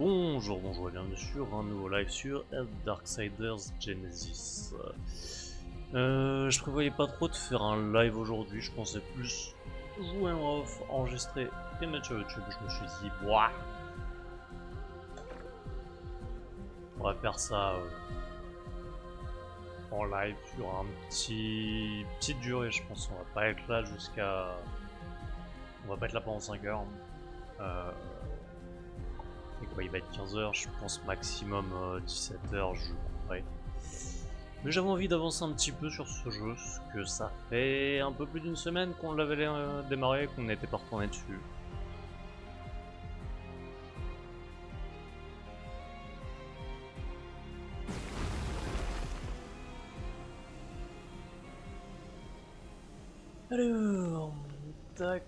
Bonjour, bonjour et bienvenue sur un nouveau live sur Darksiders Genesis. Je prévoyais pas trop de faire un live aujourd'hui, je pensais plus jouer en off, enregistrer et mettre sur YouTube. Je me suis dit, boah, on va faire ça en live sur un petite durée, je pense. On va pas être là on va pas être là pendant 5 heures. Et quoi, il va être 15h, je pense maximum 17h, je couperai. Mais j'avais envie d'avancer un petit peu sur ce jeu, parce que ça fait un peu plus d'une semaine qu'on l'avait démarré, qu'on n'était pas retourné dessus. Alors, tac.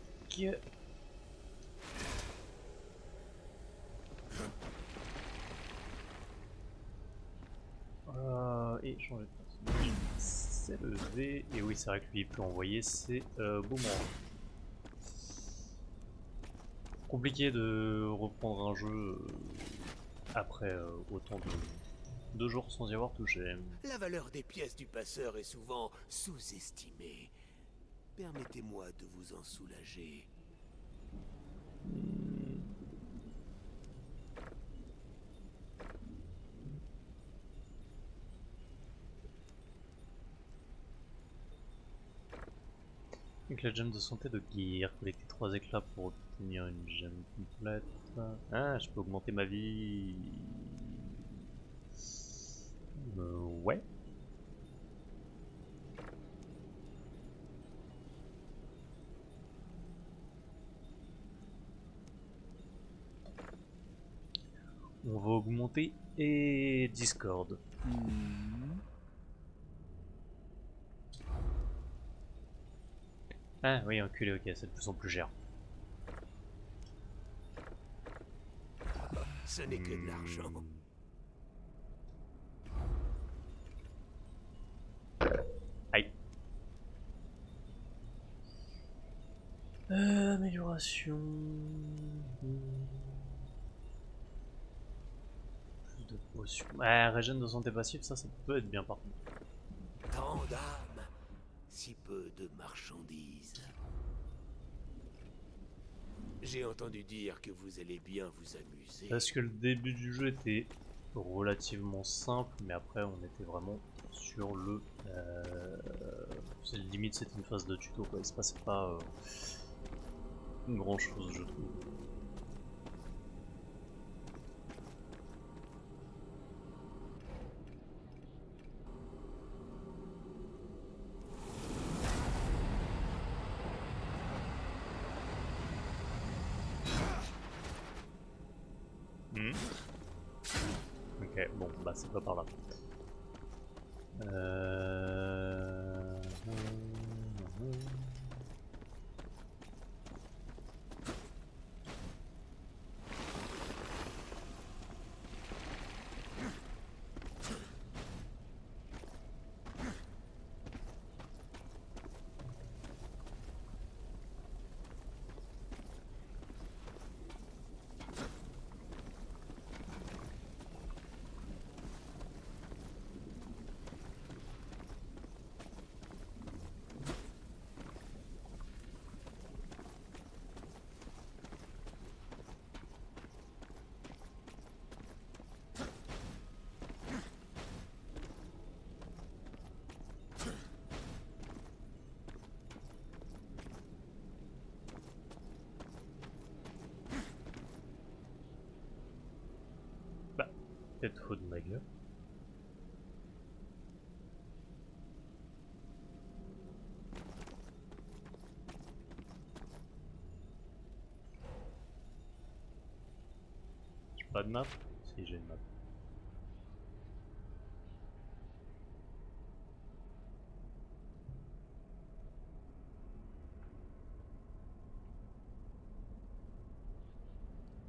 Et changer de personnage, c'est le V, et oui c'est vrai que lui il peut envoyer ses boomerangs. Compliqué de reprendre un jeu après autant de jours sans y avoir touché. La valeur des pièces du passeur est souvent sous-estimée. Permettez-moi de vous en soulager. Avec la gemme de santé de Gear, collecter 3 éclats pour obtenir une gemme complète. Ah, je peux augmenter ma vie. Ouais. On va augmenter et Discord. Ah oui, enculé, ok, c'est de plus en plus cher. Ce n'est que de l'argent. Aïe. Amélioration. Plus de potions. Ah, régène de santé passive, ça peut être bien par contre. Tant d'âmes, si peu de marchandises. J'ai entendu dire que vous allez bien vous amuser. Parce que le début du jeu était relativement simple, mais après on était vraiment sur le... limite c'était une phase de tuto quoi, il se passait pas grand chose je trouve. Ok, bon, bah c'est pas par là. Bah, peut-être faux de ma gueule. J'ai pas de map? Si j'ai une map.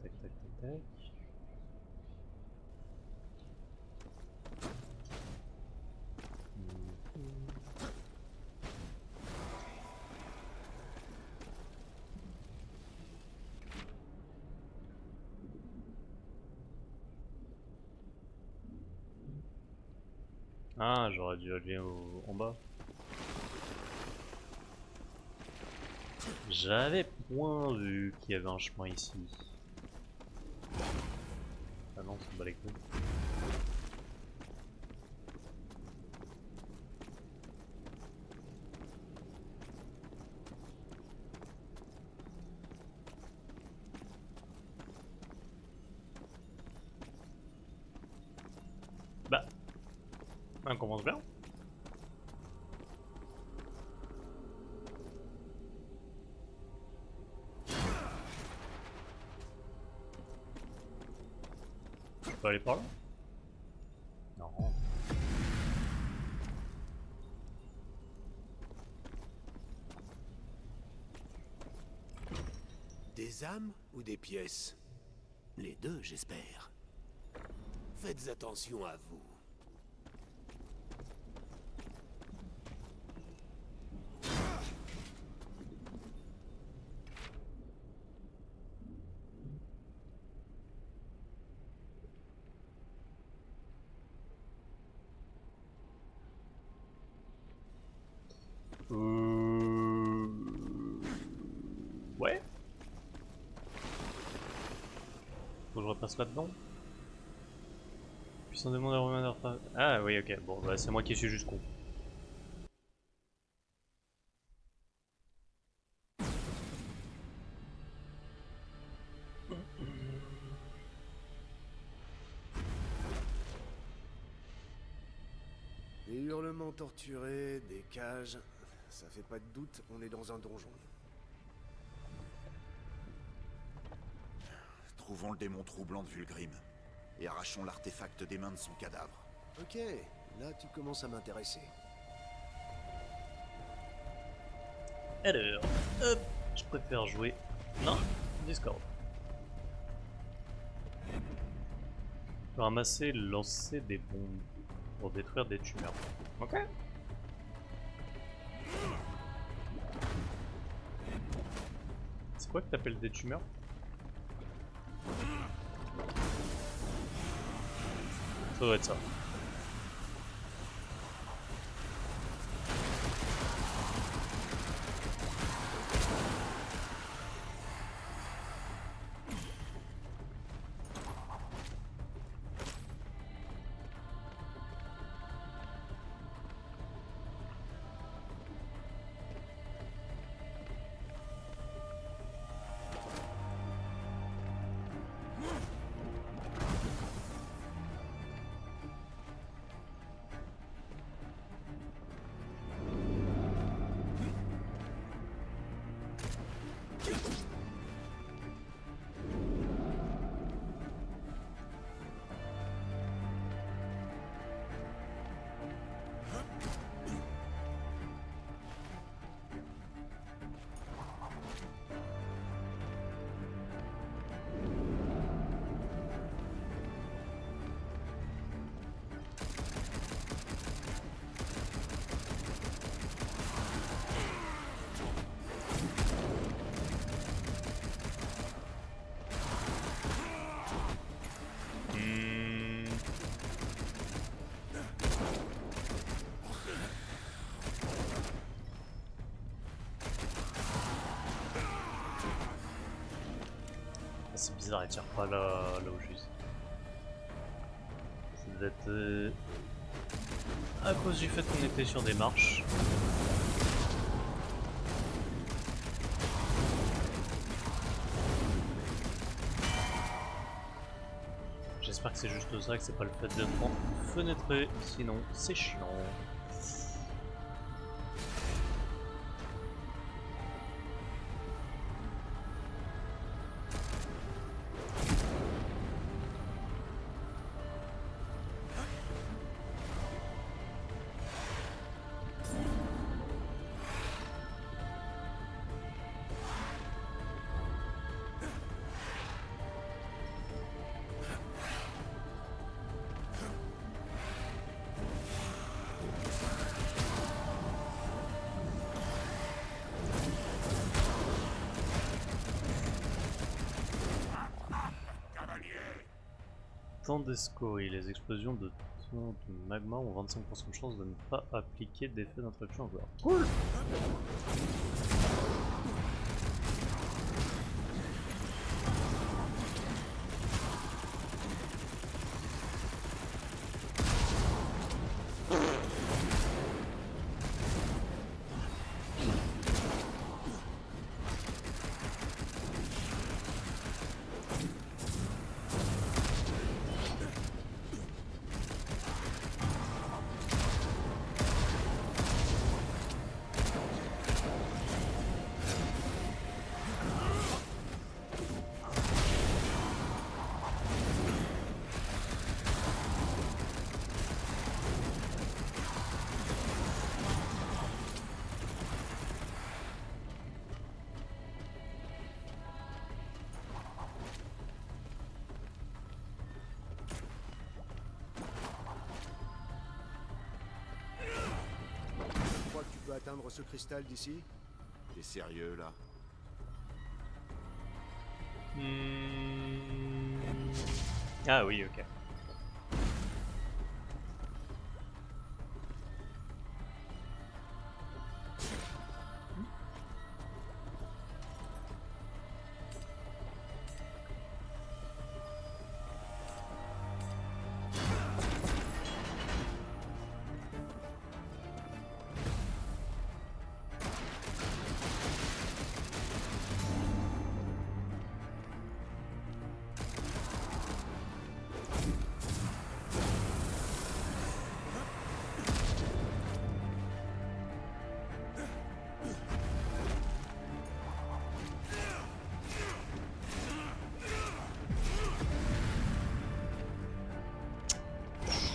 Tac tac tac tac. Ah, j'aurais dû aller en bas. J'avais point vu qu'il y avait un chemin ici. Ah non, c'est pas les couilles. Bah, on commence bien. Je peux aller par là? Non. Des âmes ou des pièces? Les deux, j'espère. Faites attention à vous. Ouais. Faut que je repasse là-dedans. Puissant demande à remettre. Ah oui, ok. Bon, bah c'est moi qui suis juste con. Des hurlements torturés, des cages. Ça fait pas de doute, on est dans un donjon. Trouvons le démon troublant de Vulgrim et arrachons l'artefact des mains de son cadavre. Ok, là tu commences à m'intéresser. Alors, hop, je préfère jouer. Non, Discord. Ramasser, lancer des bombes pour détruire des tumeurs. Ok. C'est quoi que t'appelles des tumeurs? Ça doit être ça. C'est bizarre, il tire pas là où je suis. Ça doit être à cause du fait qu'on était sur des marches. J'espère que c'est juste ça, que c'est pas le fait d'être fenêtré, sinon c'est chiant. Temps d'escorie, les explosions de Bâtiment de magma ont 25% de chance de ne pas appliquer d'effet d'interruption encore. Cool. Tu crois que tu peux atteindre ce cristal d'ici? T'es sérieux là? Ah oui, ok.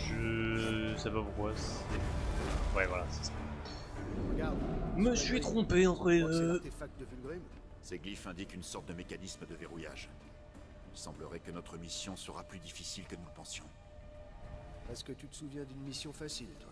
Je sais pas pourquoi. Ouais, voilà, c'est ça. Regarde. Me suis trompé entre les Tu crois que c'est deux. l'artefact de Vulgrim? Ces glyphes indiquent une sorte de mécanisme de verrouillage. Il semblerait que notre mission sera plus difficile que nous le pensions. Est-ce que tu te souviens d'une mission facile, toi?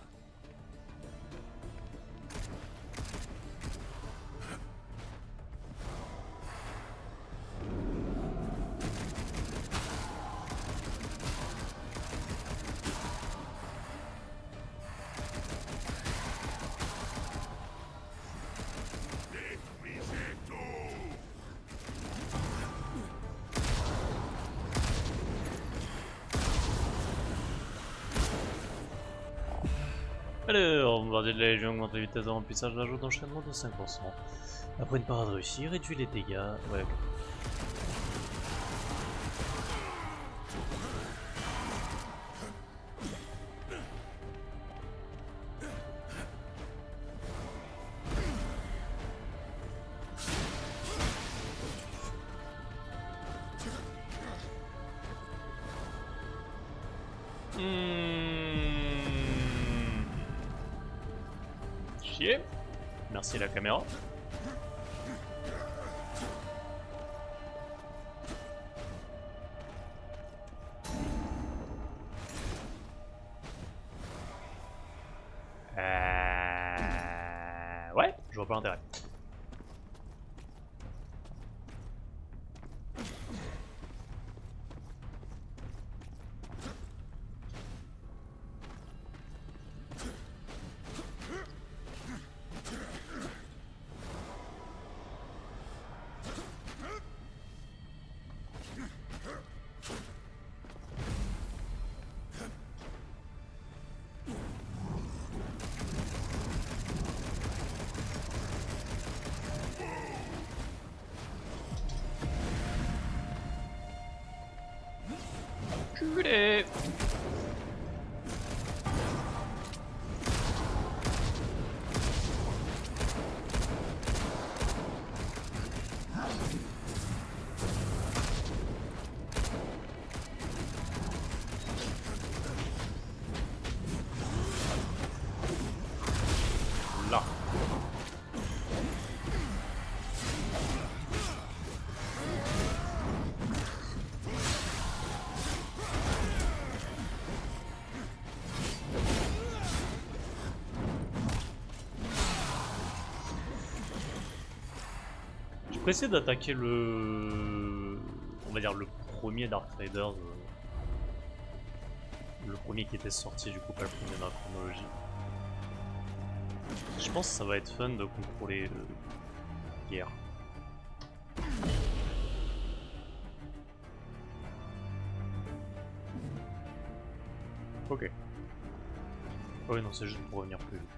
Alors, bombardier de la Légion augmente la vitesse de remplissage d'un jeu d'enchaînement de 5%. Après une parade réussie, réduit les dégâts. Ouais, ok. Chier. Merci la caméra. Ouais, je vois pas l'intérêt. Culé. Là. Je vais essayer d'attaquer le... On va dire le premier Dark Raiders. Le premier qui était sorti, du coup, pas le premier dans la chronologie. Je pense que ça va être fun de contrôler guerre. Ok. Oh oui, non, c'est juste pour revenir plus vite.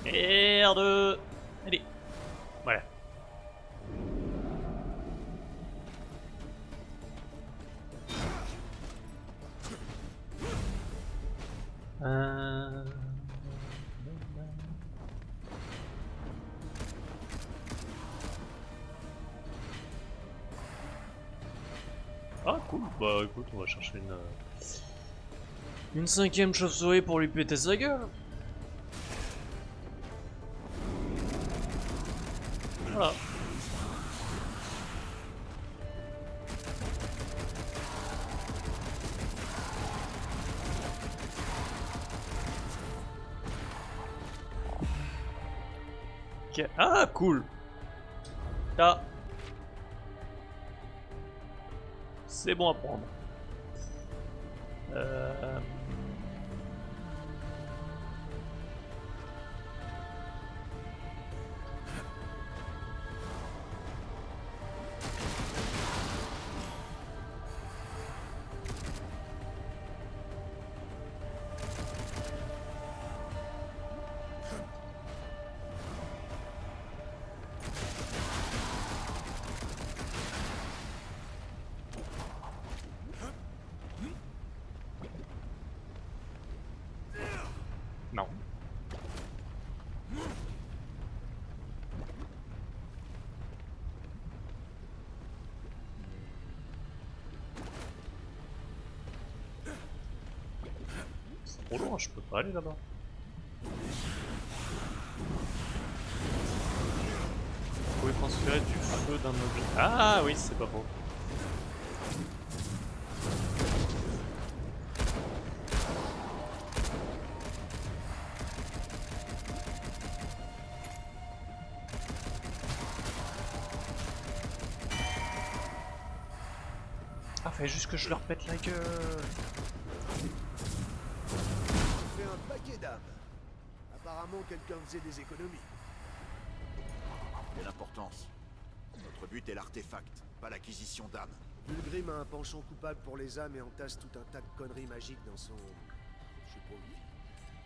Merde! Allez, voilà. Ah cool, bah écoute, on va chercher une cinquième chauve-souris pour lui péter sa gueule. Voilà. Ok. Ah cool. Ah. C'est bon à prendre. Non. C'est trop loin, je peux pas aller là-bas. Vous pouvez transférer du feu d'un objet. Ah oui, c'est pas faux. Ah, fallait juste que je leur pète la gueule. Fait un paquet d'âmes. Apparemment, quelqu'un faisait des économies. Quelle importance. Notre but est l'artefact, pas l'acquisition d'âmes. Bulgrim a un penchant coupable pour les âmes et entasse tout un tas de conneries magiques dans son... je sais pas où il vit.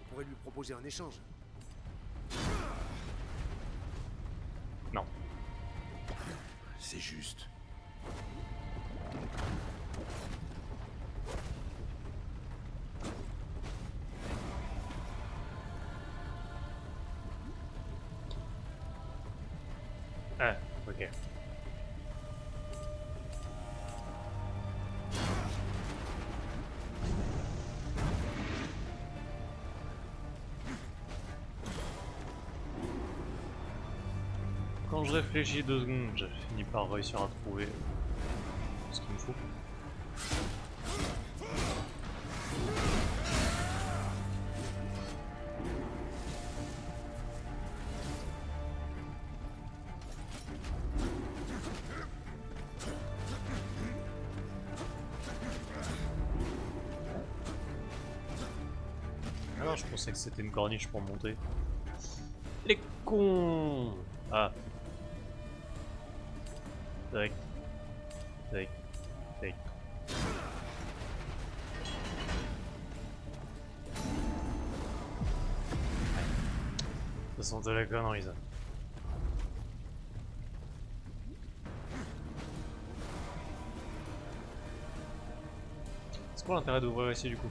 On pourrait lui proposer un échange. Non. C'est juste. Ah, ok. Quand je réfléchis 2 secondes, j'ai fini par réussir à trouver ce qu'il me faut. Alors je pensais que c'était une corniche pour monter. Les cons. Ah. Tac. Tac. Tac. Ça sentait la connerie ça. C'est quoi l'intérêt d'ouvrir ici du coup?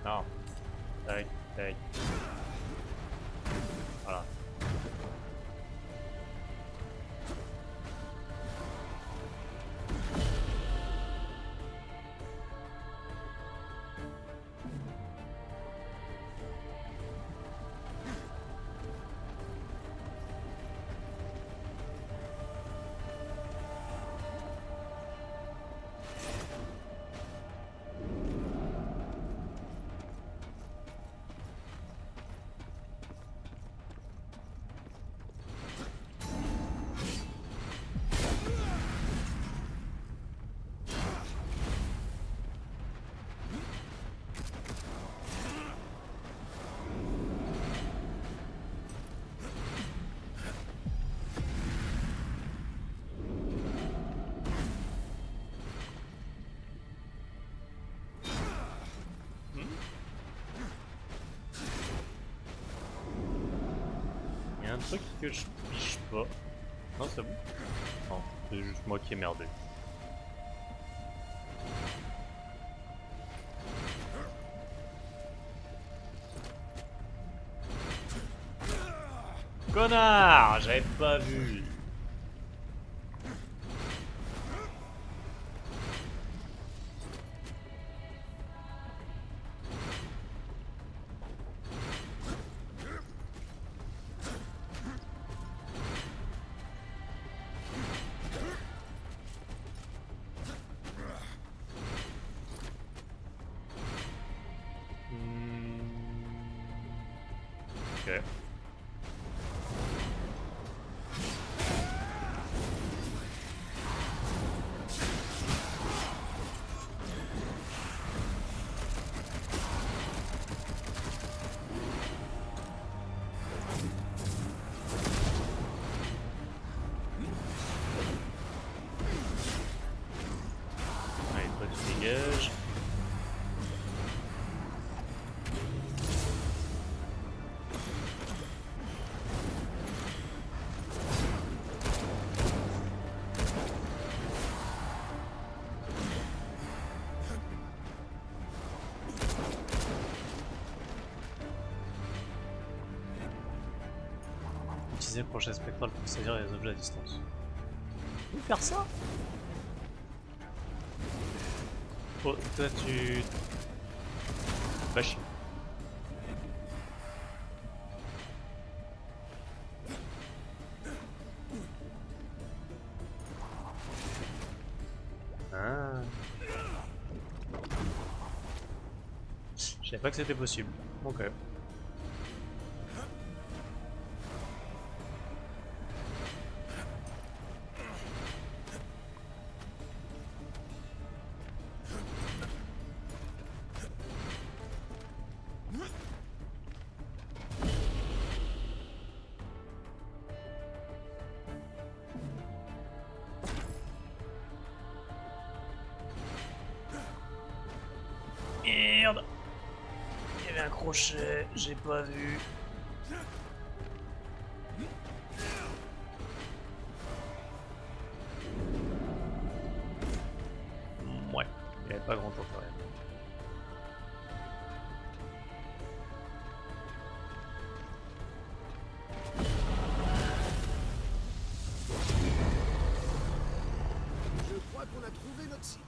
Non. Tac, tac. Voilà. Il y a un truc que je piche pas. Non, c'est bon. Non, c'est juste moi qui ai merdé. Connard, j'avais pas vu. Ok. Allez, toi tu dégages. Utiliser le crochet spectral pour saisir les objets à distance. On peut faire ça? Oh, toi tu... Bah chier. Ah. Je savais pas que c'était possible. Ok. Merde! Il y avait un crochet, j'ai pas vu. Ouais, il n'y avait pas grand intérêt. Je crois qu'on a trouvé notre cible.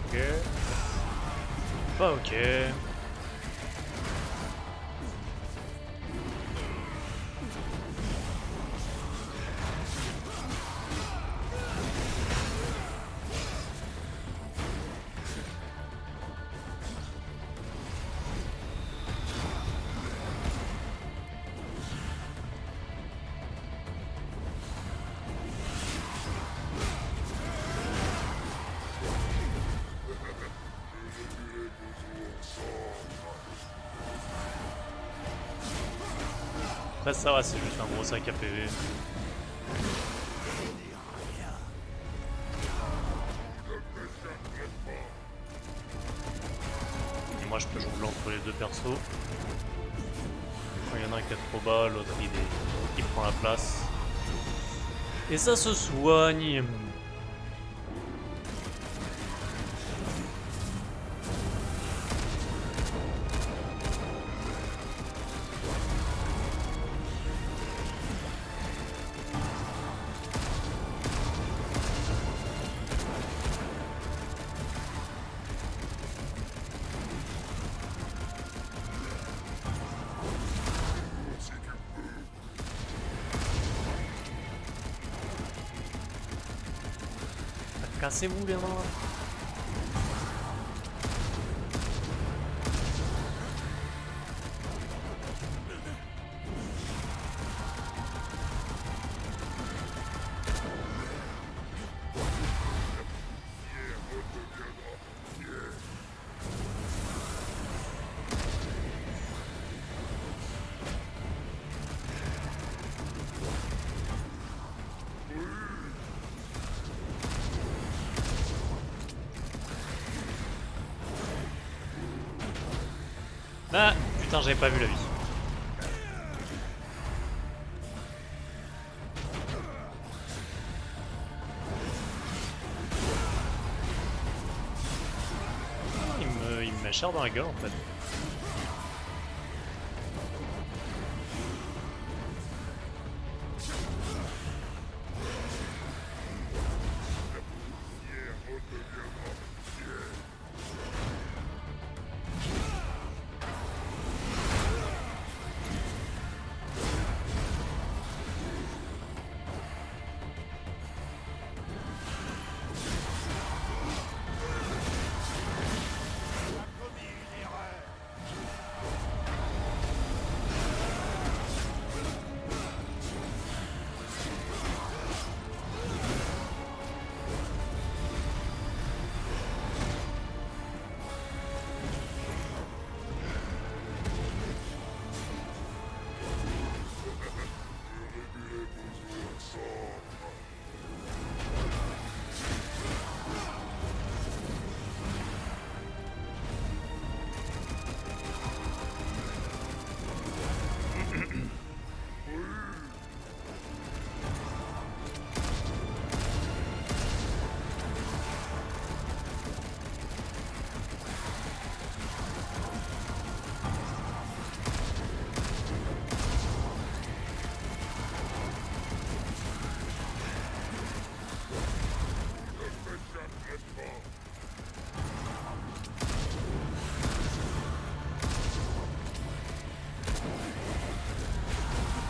Ok. Pas ok. Après ça va, c'est juste un gros sac à PV. Moi je peux jongler entre les deux persos. Quand il y en a un qui est trop bas, l'autre il prend la place. Et ça se soigne. Cassez-vous les mains. Ah putain, j'avais pas vu la vie. Il me met cher dans la gueule en fait.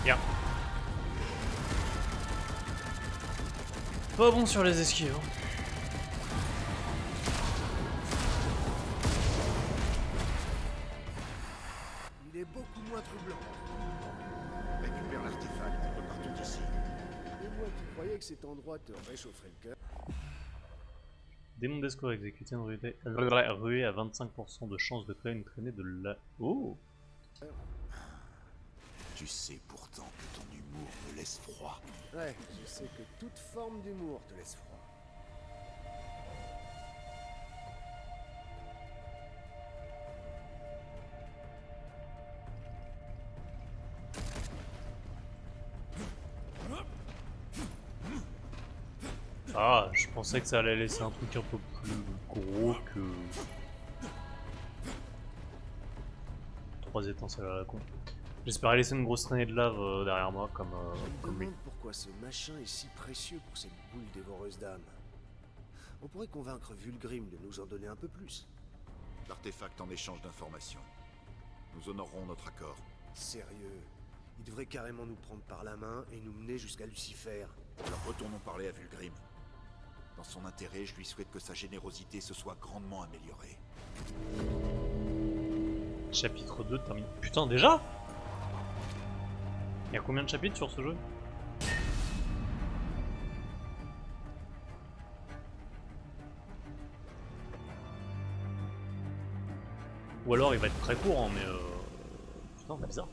Bien. Pas bon sur les esquives. Il est beaucoup moins troublant. Récupère l'artefact, repartons d'ici. Et moi qui croyais que cet endroit te réchaufferait le cœur. Démon d'escorte exécuté une ruée à 25% de chance de créer une traînée de la... Oh. Tu sais pourtant que ton humour me laisse froid. Ouais, je sais que toute forme d'humour te laisse froid. Ah, je pensais que ça allait laisser un truc un peu plus gros que... 3 étincelles à la con. J'espérais laisser une grosse traînée de lave derrière moi comme Je me lui. demande pourquoi ce machin est si précieux pour cette boule dévoreuse d'âme. On pourrait convaincre Vulgrim de nous en donner un peu plus. L'artefact en échange d'informations. Nous honorerons notre accord. Sérieux, il devrait carrément nous prendre par la main et nous mener jusqu'à Lucifer. Alors retournons parler à Vulgrim. Dans son intérêt, je lui souhaite que sa générosité se soit grandement améliorée. Chapitre 2 terminé. Putain, déjà? Il y a combien de chapitres sur ce jeu? Ou alors il va être très court, hein, mais putain, c'est bizarre.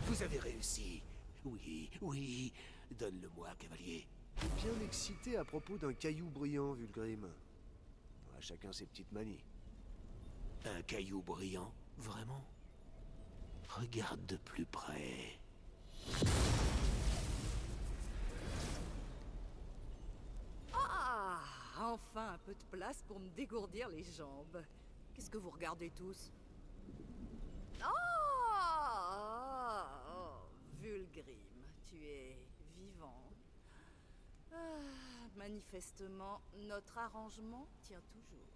Vous avez réussi. Oui, oui. Donne-le-moi, cavalier. Bien excité à propos d'un caillou brillant, Vulgrim. À chacun ses petites manies. Un caillou brillant, vraiment? Regarde de plus près. Ah, enfin un peu de place pour me dégourdir les jambes. Qu'est-ce que vous regardez tous? Oh, Vulgrim, tu es vivant. Manifestement, notre arrangement tient toujours.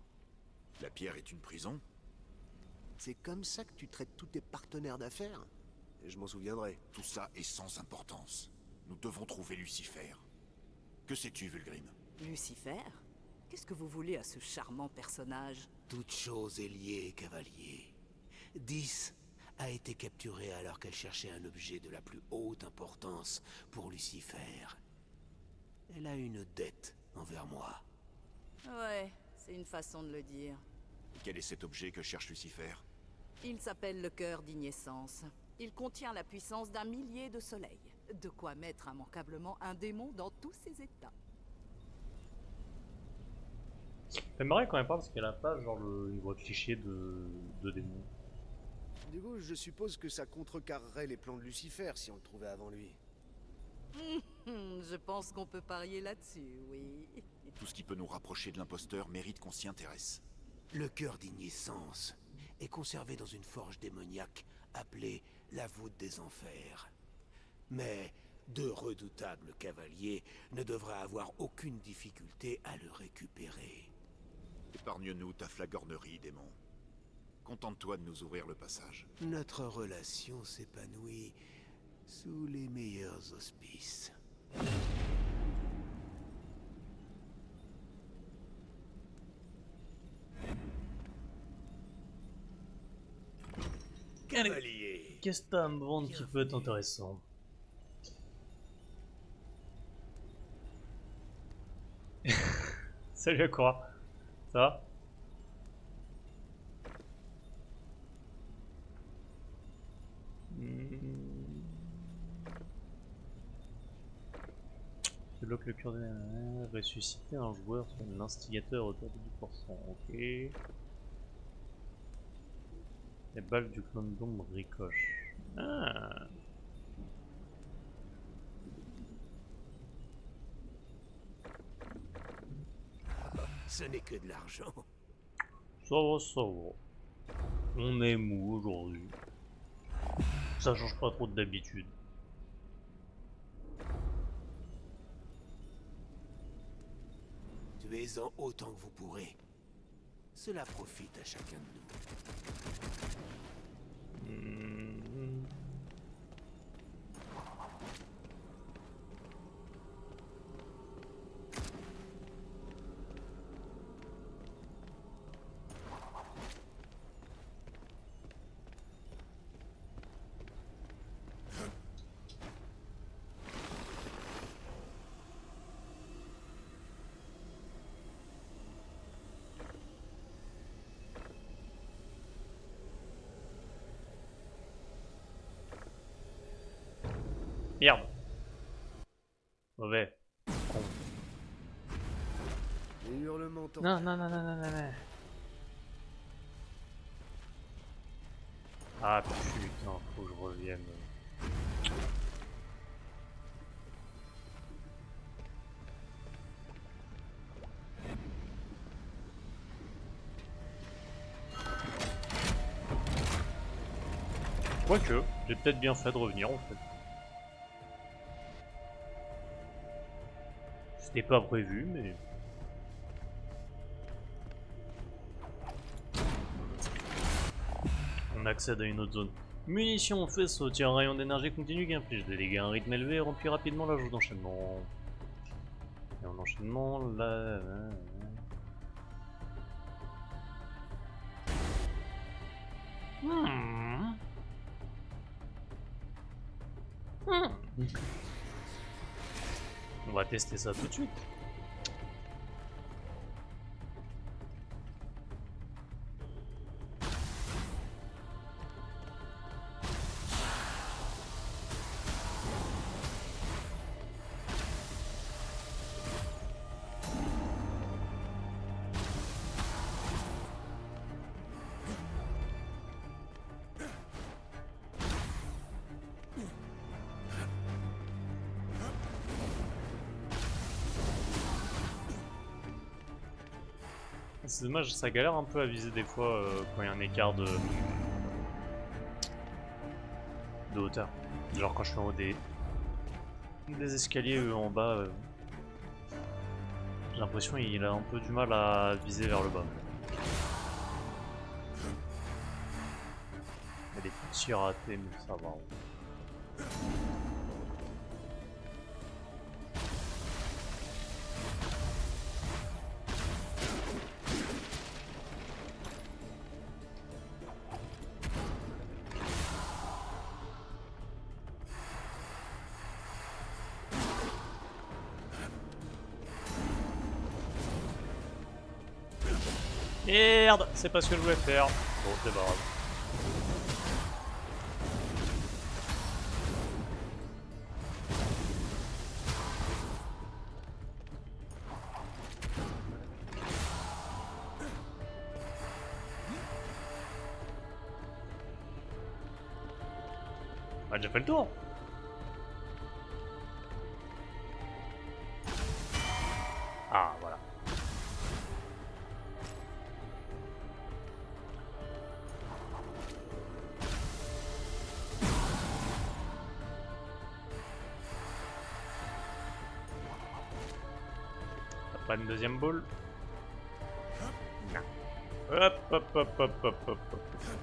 La pierre est une prison? C'est comme ça que tu traites tous tes partenaires d'affaires? Et je m'en souviendrai. Tout ça est sans importance. Nous devons trouver Lucifer. Que sais-tu, Vulgrim? Lucifer? Qu'est-ce que vous voulez à ce charmant personnage? Toute chose est liée, cavalier. 10 a été capturée alors qu'elle cherchait un objet de la plus haute importance pour Lucifer. Elle a une dette envers moi. Ouais, c'est une façon de le dire. Quel est cet objet que cherche Lucifer? Il s'appelle le cœur d'Ignescence. Il contient la puissance d'un millier de soleils. De quoi mettre immanquablement un démon dans tous ses états. Ça m'aimerait quand même pas parce qu'elle a pas genre une voix cliché de démon. Du coup, je suppose que ça contrecarrerait les plans de Lucifer si on le trouvait avant lui. Je pense qu'on peut parier là-dessus, oui. Tout ce qui peut nous rapprocher de l'imposteur mérite qu'on s'y intéresse. Le cœur d'Ignescence est conservé dans une forge démoniaque appelée la voûte des enfers. Mais de redoutables cavaliers ne devraient avoir aucune difficulté à le récupérer. Épargne-nous ta flagornerie, démon. Contente-toi de nous ouvrir le passage. Notre relation s'épanouit sous les meilleurs auspices. Cavalier. Qu'est-ce que t'as à me vendre qui peut être intéressant? Salut à quoi? Ça va? Débloque le cœur de... Ressusciter un joueur sur un instigateur à hauteur de 10%. Ok. Les balles du clone d'ombre ricochent. Ah. Ce n'est que de l'argent. Ça va, ça va. On est mou aujourd'hui. Ça change pas trop d'habitude. Tuez-en autant que vous pourrez. Cela profite à chacun de nous. Merde. Mauvais. Con. Les hurlements tordus. Non, non, non, non, non, non, non. Ah putain, faut que je revienne. Quoique, j'ai peut-être bien fait de revenir en fait. C'était pas prévu, mais... On accède à une autre zone. Munitions, faisceau, tire un rayon d'énergie continu qui inflige des dégâts à un rythme élevé et remplit rapidement la jauge d'enchaînement. Et en enchaînement, là... On va tester ça tout de suite. C'est dommage, ça galère un peu à viser des fois quand il y a un écart de hauteur. Genre quand je suis en haut des escaliers en bas, j'ai l'impression qu'il a un peu du mal à viser vers le bas. Il y a des petits ratés, mais ça va. Merde, c'est pas ce que je voulais faire. Bon, c'est pas grave. On a déjà fait le tour. Ah, voilà. Pas une deuxième boule. Non. Hop, hop, hop, hop, hop, hop, hop.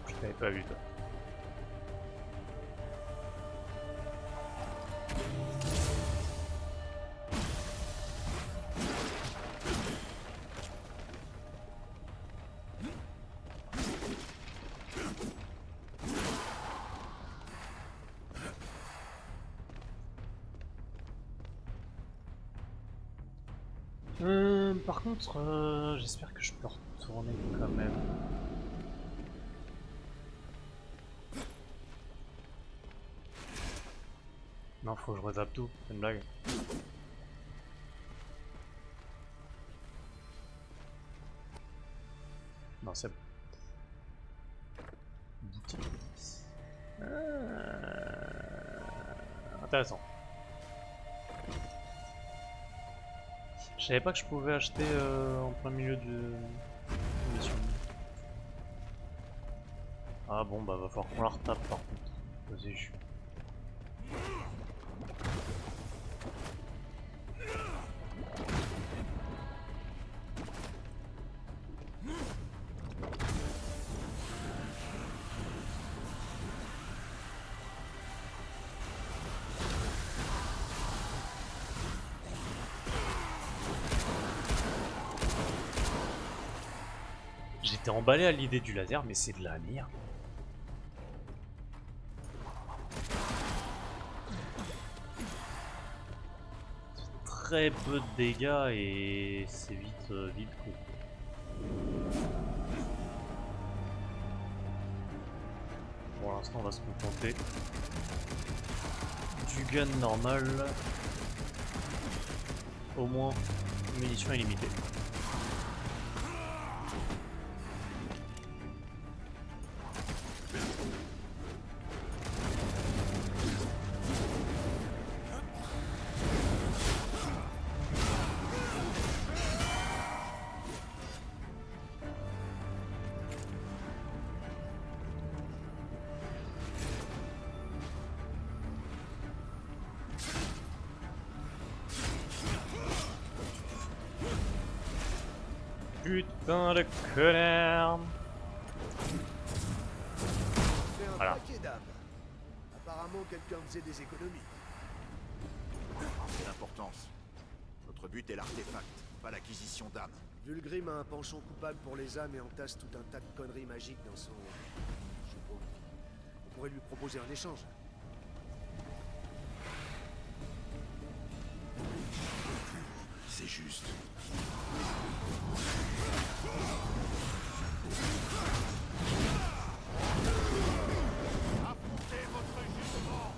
Je t'avais pas vu, toi. Par contre, j'espère que je peux retourner quand même. Non, faut que je retape tout, c'est une blague. Non, c'est bon. Boutique. Intéressant. Je savais pas que je pouvais acheter en plein milieu de mission. Ah bon, bah va falloir qu'on la retape par contre. Vas-y, je suis. J'étais emballé à l'idée du laser, mais c'est de la merde. Très peu de dégâts et c'est vite vite cool. Pour l'instant, on va se contenter du gun normal. Au moins, munitions illimitées. Putain de connard. C'est un Voilà. paquet d'âmes. Apparemment, quelqu'un faisait des économies. C'est l'importance. Notre but est l'artefact, pas l'acquisition d'âmes. Vulgrim a un penchant coupable pour les âmes et entasse tout un tas de conneries magiques dans son... je sais pas. On pourrait lui proposer un échange. C'est juste. Affrontez votre jugement.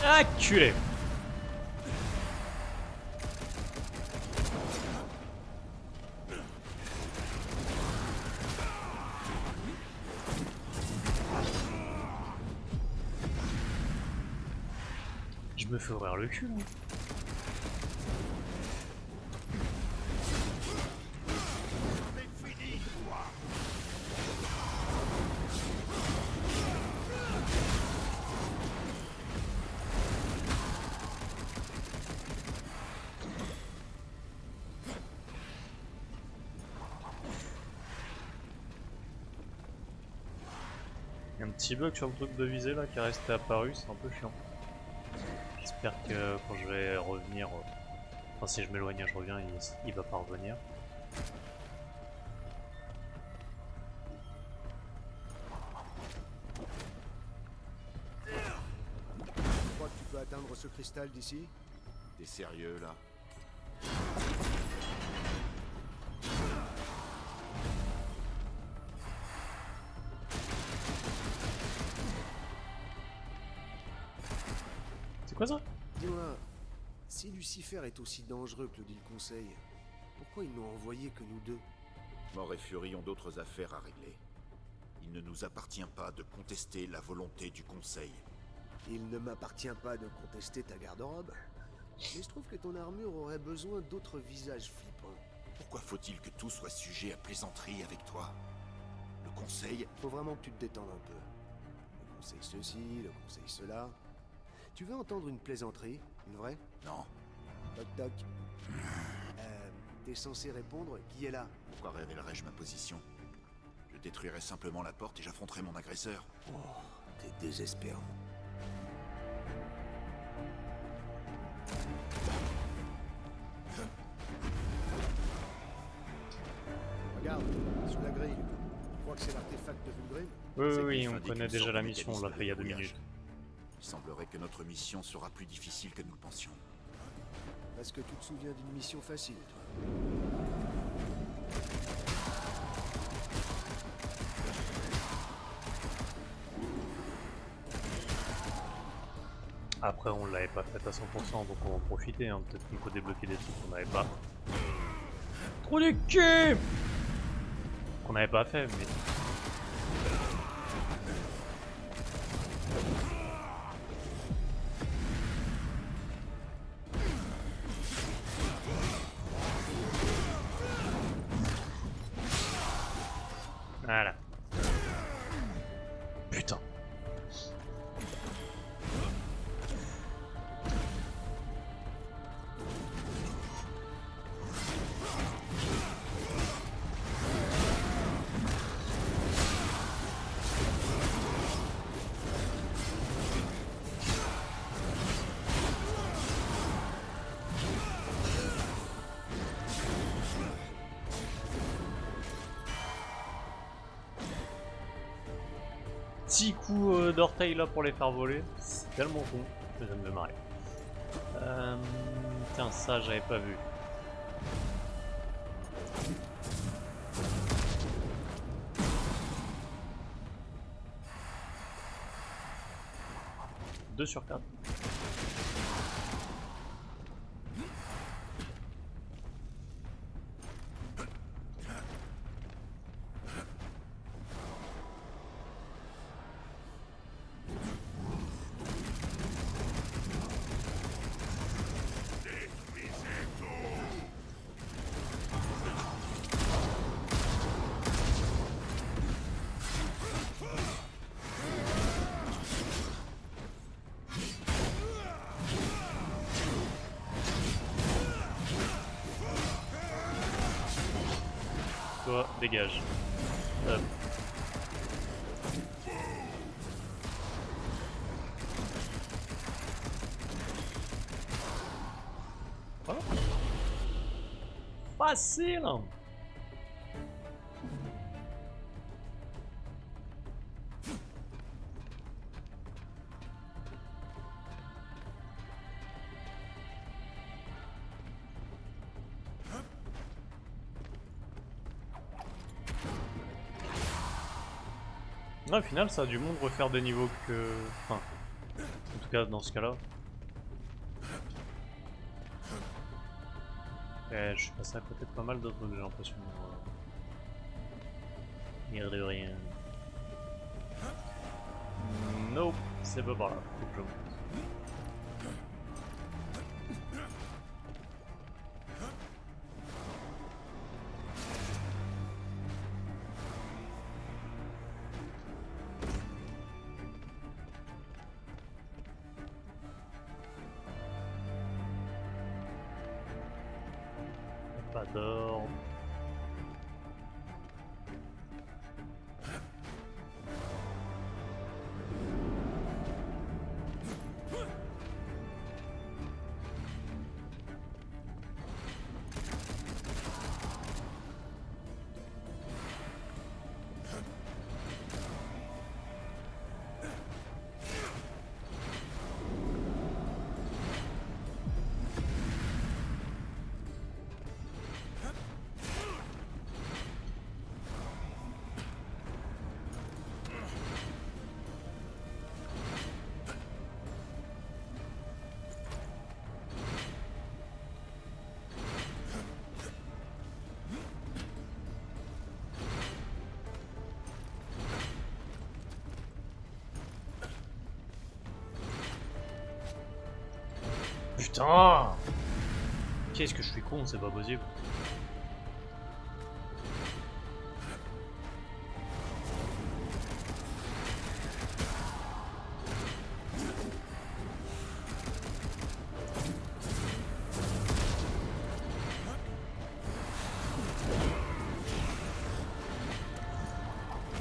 Acculé. Je me fais ouvrir le cul là. Il y a un petit bug sur le truc de visée là qui est resté apparu, c'est un peu chiant. J'espère que quand je vais revenir, enfin si je m'éloigne et je reviens, il va pas revenir. Tu crois que tu peux atteindre ce cristal d'ici? T'es sérieux là? C'est quoi ça? Dis-moi, si Lucifer est aussi dangereux que le dit le Conseil, pourquoi ils n'ont envoyé que nous deux? Mort et Fury ont d'autres affaires à régler. Il ne nous appartient pas de contester la volonté du Conseil. Il ne m'appartient pas de contester ta garde-robe, mais je trouve que ton armure aurait besoin d'autres visages flippants. Pourquoi faut-il que tout soit sujet à plaisanterie avec toi? Le Conseil... Faut vraiment que tu te détendes un peu. Le Conseil ceci, le Conseil cela... Tu veux entendre une plaisanterie? Une vraie? Non. Toc toc. T'es censé répondre, qui est là? Pourquoi révélerais-je ma position? Je détruirais simplement la porte et j'affronterais mon agresseur. Oh, t'es désespérant. Regarde, sous la grille. Tu crois que c'est l'artefact de Vulgrim? Oui, on indique connaît une déjà sorte la de mission, on l'a mécanisme fait il y a de 2 verrouillage. minutes. Il semblerait que notre mission sera plus difficile que nous le pensions. Parce que tu te souviens d'une mission facile, toi. Après on l'avait pas faite à 100%, donc on va en profiter, hein. Peut-être qu'on peut débloquer des trucs qu'on n'avait pas. Trop du cul! Qu'on n'avait pas fait, mais... Voilà. Putain. Petit coup d'orteil là pour les faire voler, c'est tellement con, que ça me fait marrer. Tiens, ça j'avais pas vu. Deux sur 4. Toi, dégage. Hop. Oh. Facile! Au final, ça a du monde refaire des niveaux que... Enfin, en tout cas, dans ce cas-là. Ouais, je suis passé à côté de pas mal de trucs, j'ai l'impression. Mire de rien. Nope, c'est pas par là. Faut que je monte. Pas d'or. Putain! Qu'est-ce que je suis con, c'est pas possible.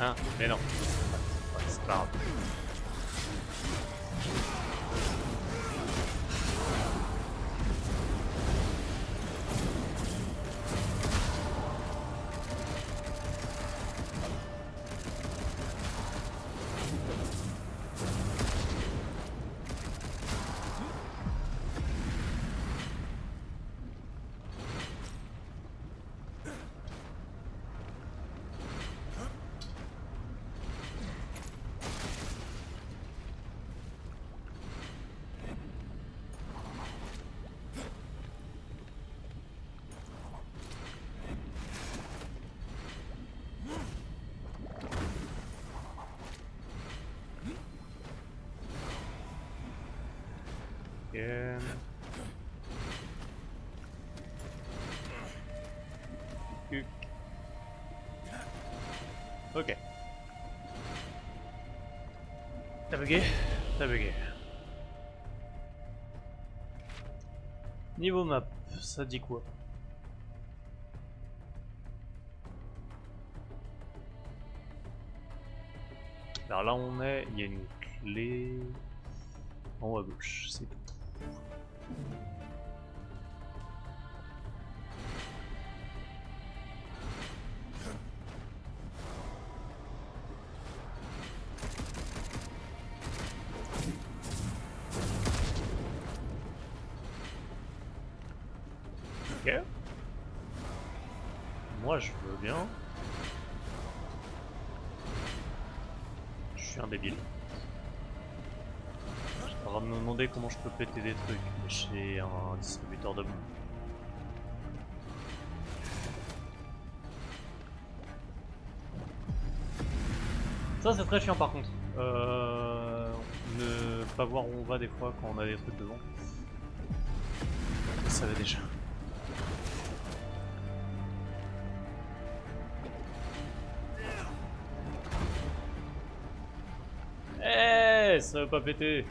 Hein? Mais non. Ouais, c'est pas grave. Again. Ok. T'as bugué? T'as bugué. Niveau map, ça dit quoi? Alors là on est, il y a une clé en haut à gauche, c'est tout. Ok. Moi je veux bien. Je suis un débile. On va me demander comment je peux péter des trucs chez un distributeur de bombes. Ça c'est très chiant par contre. Ne pas voir où on va des fois quand on a des trucs devant. Vous savez déjà. Eh, ça veut pas péter.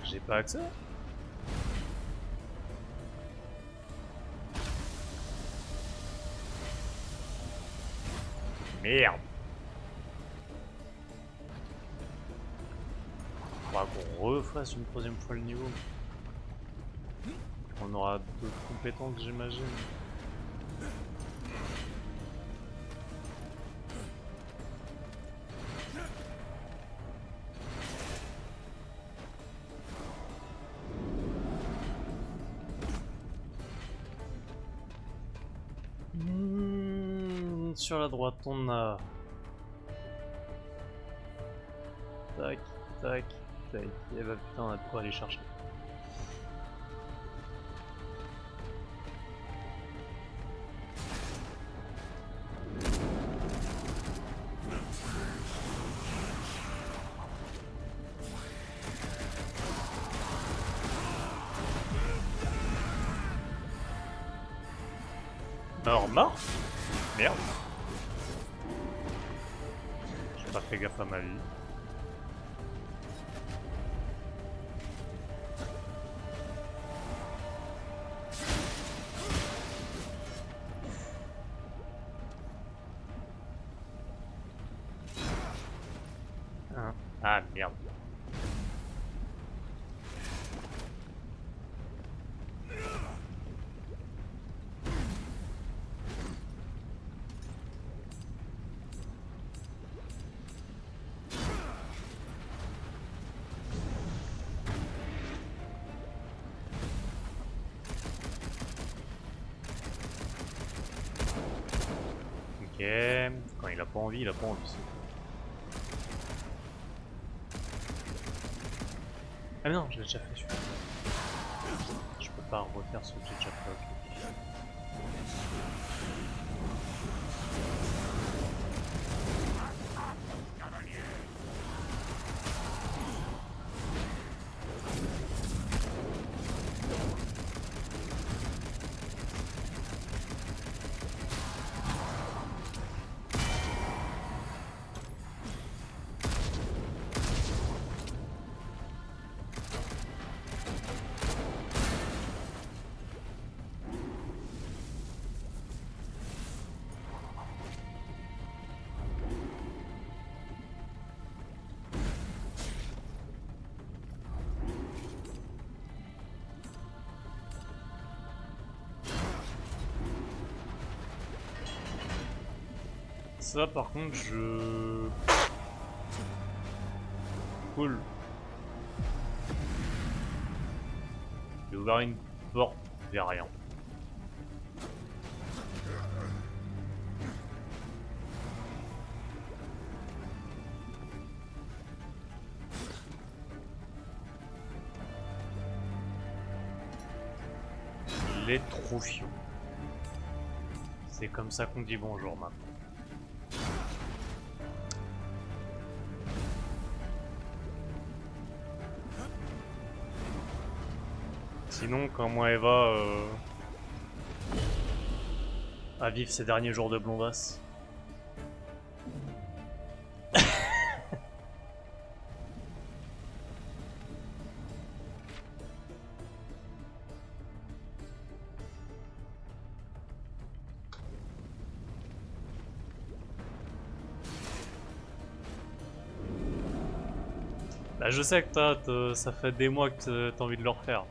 J'ai pas accès. Merde. Faudra qu'on refasse une troisième fois le niveau. On aura d'autres compétences, j'imagine. Sur la droite, on a Tac, tac, tac. Et bah putain, on a de quoi aller chercher. Mort. Merde. J'ai pas fait gaffe à ma vie. Hein. Ah merde. Ok, quand il a pas envie, il a pas envie. Ah mais non, je l'ai déjà fait celui-là. Je peux pas refaire ce que j'ai déjà fait. Ok. Ça par contre je... Cool. J'ai ouvert une porte vers rien. Les troufions. C'est comme ça qu'on dit bonjour maintenant. Sinon, comment Eva à vivre ses derniers jours de blondasse. Bah je sais que ça fait des mois que t'as envie de le refaire.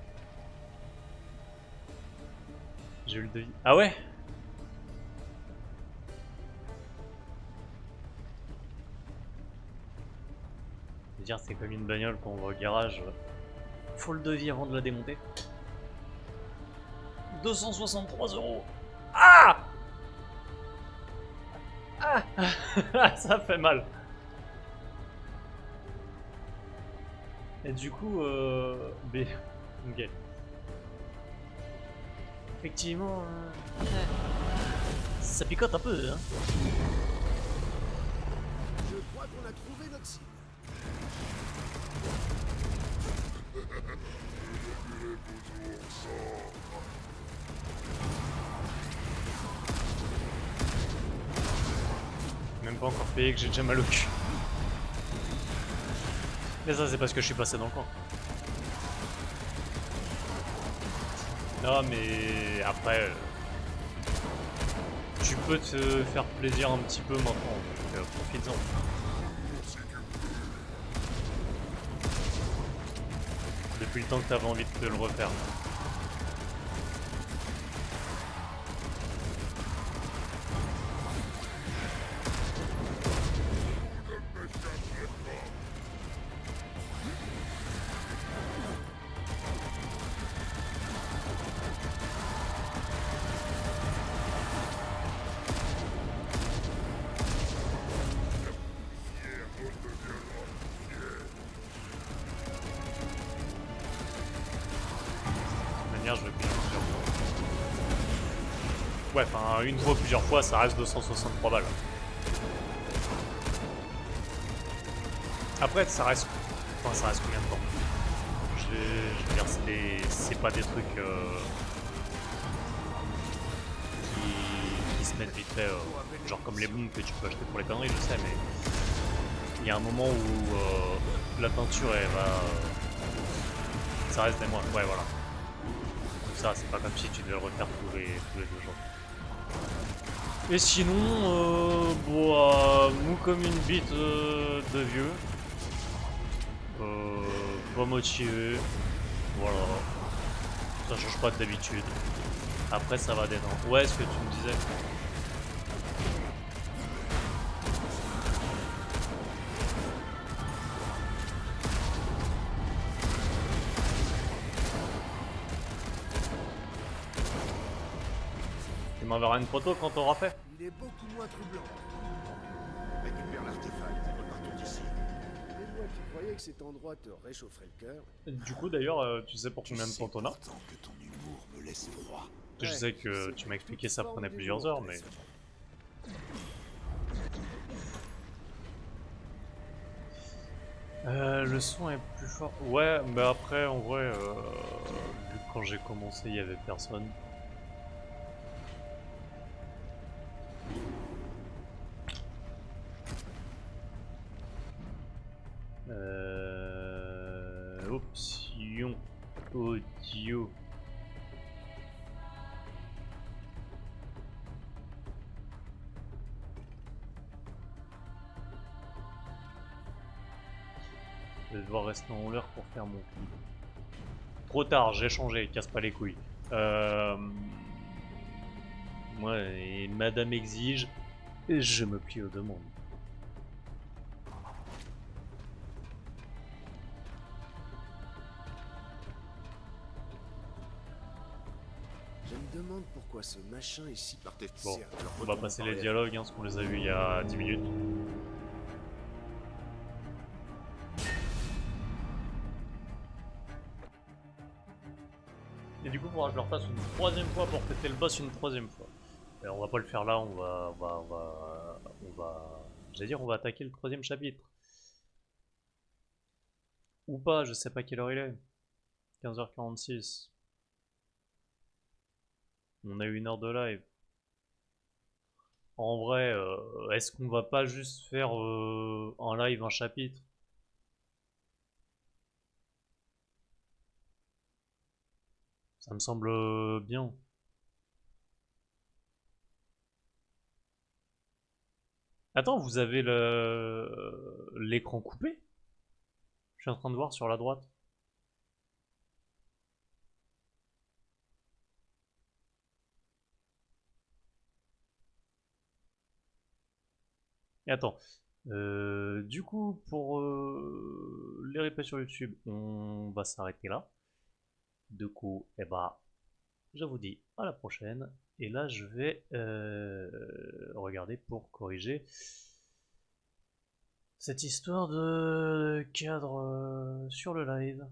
J'ai eu le devis. Ah ouais? Je veux dire, c'est comme une bagnole quand on va au garage. Faut le devis avant de la démonter. 263 €. Ah! Ah! Ça fait mal. Et du coup, ok. Effectivement, ça picote un peu, hein. Je crois qu'on a trouvé notre cible. Même pas encore payé que j'ai déjà mal au cul. Mais ça c'est parce que je suis passé dans le coin. Non mais après tu peux te faire plaisir un petit peu maintenant, donc profites-en. Depuis le temps que t'avais envie de te le refaire. souvenir, je vais payer plusieurs fois. Ouais, enfin, une fois, plusieurs fois, ça reste 263 balles. Après, ça reste... Enfin, ça reste combien de temps? Je veux dire, c'est pas des trucs qui se mettent vite fait, genre comme les bombes que tu peux acheter pour les conneries, je sais, mais il y a un moment où la peinture, elle va... ça reste des mois, ouais, voilà. Donc ça, c'est pas comme si tu devais le refaire tous les 2 jours. Et sinon, mou comme une bite de vieux. Pas motivé. Voilà. Ça change pas d'habitude. Après, ça va détendre. Ouais, ce que tu me disais. Tu m'enverras une photo quand t'auras fait. Il est beaucoup moins troublant. Récupère l'artefact et repartons d'ici. Et moi qui croyais que cet endroit te réchaufferait le cœur. Du coup, d'ailleurs, tu sais pour combien de temps t'en as? Pourtant que ton humour me laisse froid. Je sais que tu m'as expliqué ça prenait plusieurs heures, mais... le son est plus fort. Ouais, mais après, en vrai, vu que quand j'ai commencé, il y avait personne. Option audio. Je vais devoir rester en l'air pour faire mon clip. Trop tard, j'ai changé, casse pas les couilles. Moi, et madame exige, et je me plie aux demandes. Je me demande pourquoi ce machin est si... Bon, on va passer les dialogues, hein, parce qu'on les a vus il y a 10 minutes. Et du coup, il faudra que je le refasse une troisième fois pour péter le boss une troisième fois. Et on va pas le faire là, on va... J'allais dire, on va attaquer le troisième chapitre. Ou pas, je sais pas quelle heure il est. 15h46. On a eu 1 heure de live. En vrai, est-ce qu'on va pas juste faire en live un chapitre? Ça me semble bien. Attends, vous avez l'écran coupé? Je suis en train de voir sur la droite. Et attends. Du coup, pour les replays sur YouTube, on va s'arrêter là. Du coup, eh bah, je vous dis à la prochaine. Et là, je vais regarder pour corriger cette histoire de cadre sur le live.